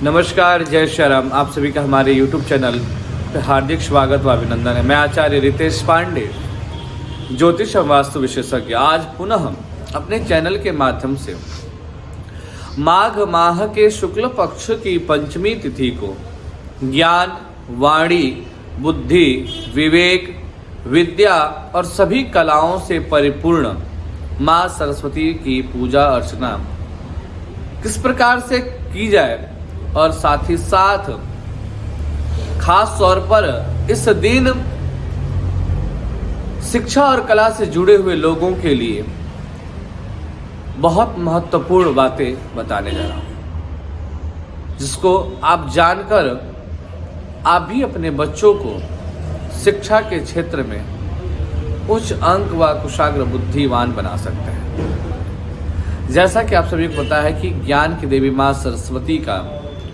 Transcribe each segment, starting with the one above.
नमस्कार, जय श्री राम। आप सभी का हमारे YouTube चैनल पे हार्दिक स्वागत व अभिनंदन है। मैं आचार्य रितेश पांडे, ज्योतिष एवं वास्तु विशेषज्ञ, आज पुनः अपने चैनल के माध्यम से माघ माह के शुक्ल पक्ष की पंचमी तिथि को ज्ञान, वाणी, बुद्धि, विवेक, विद्या और सभी कलाओं से परिपूर्ण माँ सरस्वती की पूजा अर्चना किस प्रकार से की जाए और साथ ही साथ खास तौर पर इस दिन शिक्षा और कला से जुड़े हुए लोगों के लिए बहुत महत्वपूर्ण बातें बताने जा रहा हूं, जिसको आप जानकर आप भी अपने बच्चों को शिक्षा के क्षेत्र में उच्च अंक व कुशाग्र बुद्धिमान बना सकते हैं। जैसा कि आप सभी को पता है कि ज्ञान की देवी माँ सरस्वती का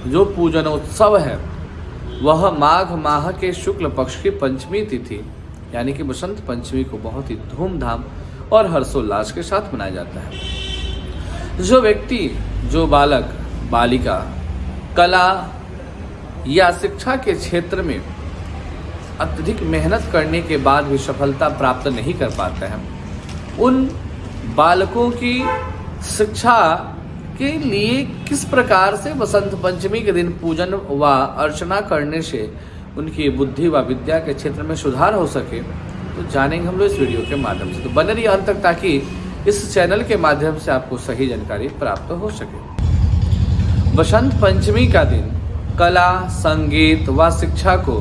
जो पूजन उत्सव है वह माघ माह के शुक्ल पक्ष की पंचमी तिथि यानी कि बसंत पंचमी को बहुत ही धूमधाम और हर्षोल्लास के साथ मनाया जाता है। जो व्यक्ति, जो बालक, बालिका कला या शिक्षा के क्षेत्र में अत्यधिक मेहनत करने के बाद भी सफलता प्राप्त नहीं कर पाते हैं, उन बालकों की शिक्षा के लिए किस प्रकार से बसंत पंचमी के दिन पूजन व अर्चना करने से उनकी बुद्धि व विद्या के क्षेत्र में सुधार हो सके, तो जानेंगे हम लोग इस वीडियो के माध्यम से। तो बने रहिए अंत तक ताकि इस चैनल के माध्यम से आपको सही जानकारी प्राप्त हो सके। बसंत पंचमी का दिन कला, संगीत व शिक्षा को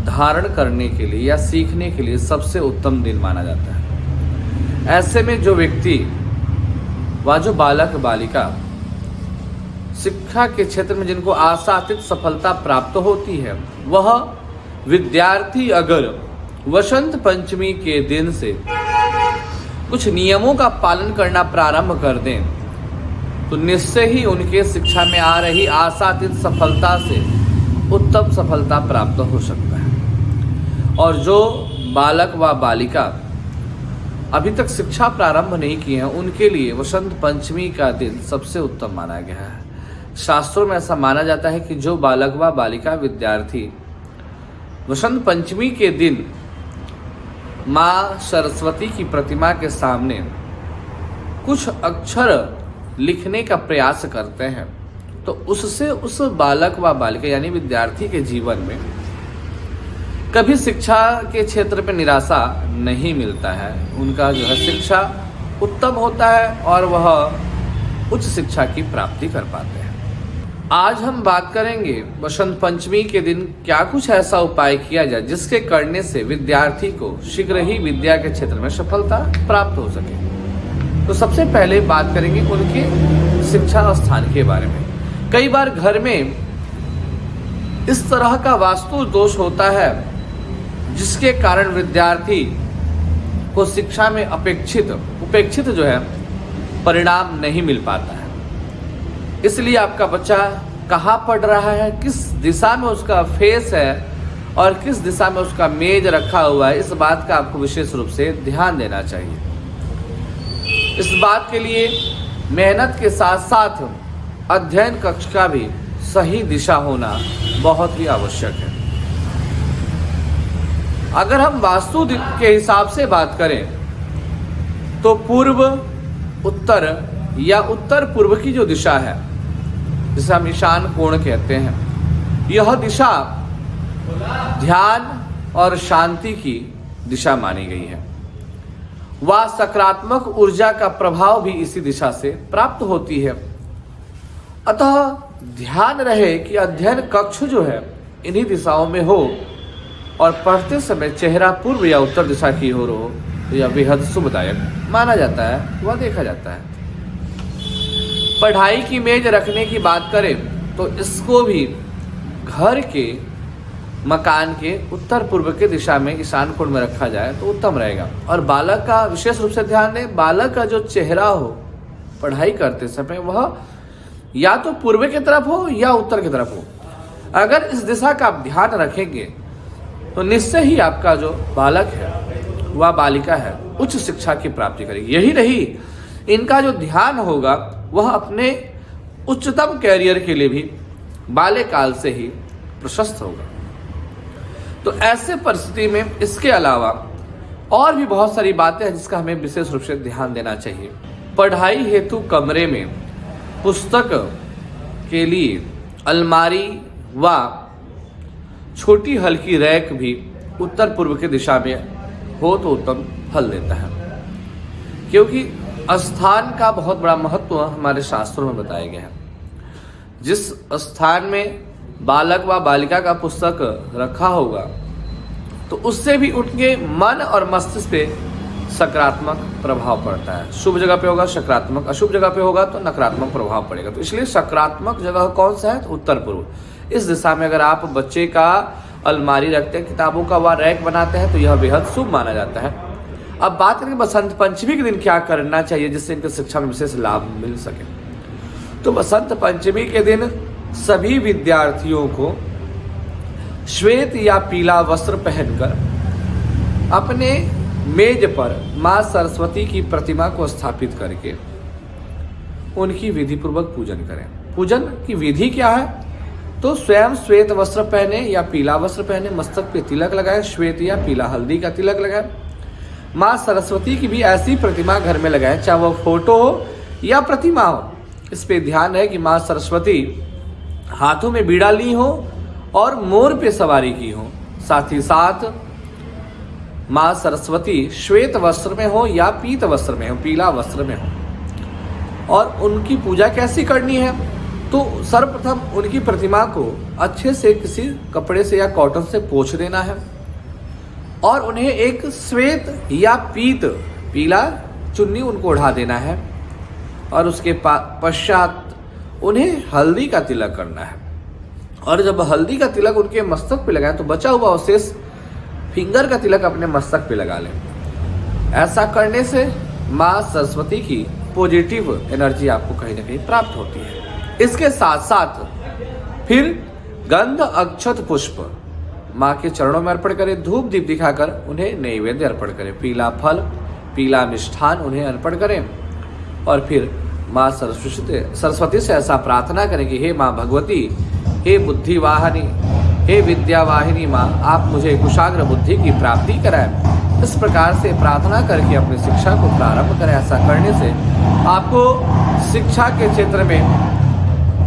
धारण करने के लिए या सीखने के लिए सबसे उत्तम दिन माना जाता है। ऐसे में जो व्यक्ति व जो बालक बालिका शिक्षा के क्षेत्र में जिनको आशातीत सफलता प्राप्त होती है, वह विद्यार्थी अगर वसंत पंचमी के दिन से कुछ नियमों का पालन करना प्रारंभ कर दें तो निश्चय ही उनके शिक्षा में आ रही आशातीत सफलता से उत्तम सफलता प्राप्त हो सकता है। और जो बालक व बालिका अभी तक शिक्षा प्रारंभ नहीं की है, उनके लिए वसंत पंचमी का दिन सबसे उत्तम माना गया है। शास्त्रों में ऐसा माना जाता है कि जो बालक व बालिका विद्यार्थी वसंत पंचमी के दिन माँ सरस्वती की प्रतिमा के सामने कुछ अक्षर लिखने का प्रयास करते हैं, तो उससे उस बालक व बालिका यानी विद्यार्थी के जीवन में कभी शिक्षा के क्षेत्र में निराशा नहीं मिलता है। उनका जो है शिक्षा उत्तम होता है और वह उच्च शिक्षा की प्राप्ति कर पाते हैं। आज हम बात करेंगे बसंत पंचमी के दिन क्या कुछ ऐसा उपाय किया जाए जिसके करने से विद्यार्थी को शीघ्र ही विद्या के क्षेत्र में सफलता प्राप्त हो सके। तो सबसे पहले बात करेंगे उनके शिक्षा स्थान के बारे में। कई बार घर में इस तरह का वास्तु दोष होता है जिसके कारण विद्यार्थी को शिक्षा में उपेक्षित जो है परिणाम नहीं मिल पाता है। इसलिए आपका बच्चा कहाँ पढ़ रहा है, किस दिशा में उसका फेस है और किस दिशा में उसका मेज रखा हुआ है, इस बात का आपको विशेष रूप से ध्यान देना चाहिए। इस बात के लिए मेहनत के साथ साथ अध्ययन कक्ष का भी सही दिशा होना बहुत ही आवश्यक है। अगर हम वास्तु के हिसाब से बात करें तो पूर्व, उत्तर या उत्तर पूर्व की जो दिशा है, जिसे हम ईशान कोण कहते हैं, यह दिशा ध्यान और शांति की दिशा मानी गई है। वह सकारात्मक ऊर्जा का प्रभाव भी इसी दिशा से प्राप्त होती है। अतः ध्यान रहे कि अध्ययन कक्ष जो है इन्हीं दिशाओं में हो और पढ़ते समय चेहरा पूर्व या उत्तर दिशा की ओर हो तो यह बेहद शुभदायक माना जाता है, वह देखा जाता है। पढ़ाई की मेज रखने की बात करें तो इसको भी घर के मकान के उत्तर पूर्व के दिशा में ईशान कोण में रखा जाए तो उत्तम रहेगा। और बालक का विशेष रूप से ध्यान दें, बालक का जो चेहरा हो पढ़ाई करते समय वह या तो पूर्व की तरफ हो या उत्तर की तरफ हो। अगर इस दिशा का आप ध्यान रखेंगे तो निश्चय ही आपका जो बालक है वह बालिका है उच्च शिक्षा की प्राप्ति करेगी। यही नहीं, इनका जो ध्यान होगा वह अपने उच्चतम कैरियर के लिए भी बाल्यकाल से ही प्रशस्त होगा। तो ऐसे परिस्थिति में इसके अलावा और भी बहुत सारी बातें हैं जिसका हमें विशेष रूप से ध्यान देना चाहिए। पढ़ाई हेतु कमरे में पुस्तक के लिए अलमारी व छोटी हल्की रैक भी उत्तर पूर्व की दिशा में हो तो उत्तम फल देता है, क्योंकि स्थान का बहुत बड़ा महत्व हमारे शास्त्रों में बताया गया है। जिस स्थान में बालक व बालिका का पुस्तक रखा होगा तो उससे भी उनके मन और मस्तिष्क पे सकारात्मक प्रभाव पड़ता है। शुभ जगह पे होगा सकारात्मक, अशुभ जगह पे होगा तो नकारात्मक प्रभाव पड़ेगा। तो इसलिए सकारात्मक जगह कौन सा है? तो उत्तर पूर्व। इस दिशा में अगर आप बच्चे का अलमारी रखते हैं, किताबों का वह रैक बनाते हैं तो यह बेहद शुभ माना जाता है। अब बात करें बसंत पंचमी के दिन क्या करना चाहिए जिससे इनके शिक्षा में विशेष लाभ मिल सके। तो बसंत पंचमी के दिन सभी विद्यार्थियों को श्वेत या पीला वस्त्र पहनकर अपने मेज पर मां सरस्वती की प्रतिमा को स्थापित करके उनकी विधि पूर्वक पूजन करें। पूजन की विधि क्या है? तो स्वयं श्वेत वस्त्र पहने या पीला वस्त्र पहने, मस्तक पे तिलक लगाए, श्वेत या पीला हल्दी का तिलक लगाए। मां सरस्वती की भी ऐसी प्रतिमा घर में लगाएं, चाहे वो फोटो हो या प्रतिमा हो। इस पे ध्यान है कि मां सरस्वती हाथों में बीड़ा ली हो और मोर पे सवारी की हो। साथ ही साथ मां सरस्वती श्वेत वस्त्र में हो या पीत वस्त्र में हो, पीला वस्त्र में हो। और उनकी पूजा कैसी करनी है? तो सर्वप्रथम उनकी प्रतिमा को अच्छे से किसी कपड़े से या कॉटन से पोंछ देना है और उन्हें एक श्वेत या पीत पीला चुन्नी उनको ओढ़ा देना है और उसके पश्चात उन्हें हल्दी का तिलक करना है। और जब हल्दी का तिलक उनके मस्तक पे लगाएं तो बचा हुआ अवशेष फिंगर का तिलक अपने मस्तक पे लगा लें। ऐसा करने से माँ सरस्वती की पॉजिटिव एनर्जी आपको कहीं ना कहीं प्राप्त होती है। इसके साथ साथ फिर गंध अक्षत पुष्प माँ के चरणों में अर्पण करें, धूप दीप दिखाकर उन्हें नैवेद्य अर्पण करें, पीला फल पीला मिष्ठान उन्हें अर्पण करें और फिर माँ सरस्वती से ऐसा प्रार्थना करें कि हे माँ भगवती, हे बुद्धि वाहिनी, हे विद्या वाहिनी माँ, आप मुझे कुशाग्र बुद्धि की प्राप्ति कराएं। इस प्रकार से प्रार्थना करके अपनी शिक्षा को प्रारंभ करें। ऐसा करने से आपको शिक्षा के क्षेत्र में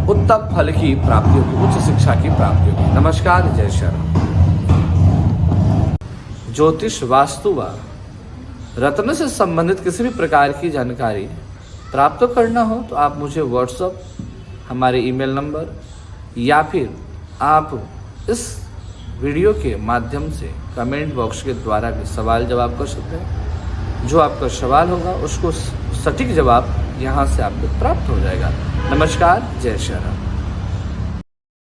उत्तम फल की प्राप्ति होगी, उच्च शिक्षा की प्राप्ति होगी। नमस्कार, जय श्री राम। ज्योतिष, वास्तु व रत्न से संबंधित किसी भी प्रकार की जानकारी प्राप्त करना हो तो आप मुझे व्हाट्सएप, हमारे ईमेल नंबर या फिर आप इस वीडियो के माध्यम से कमेंट बॉक्स के द्वारा भी सवाल जवाब कर सकते हैं। जो आपका सवाल होगा उसको सटीक जवाब यहाँ से आपको प्राप्त हो जाएगा। नमस्कार, जय श्री राम।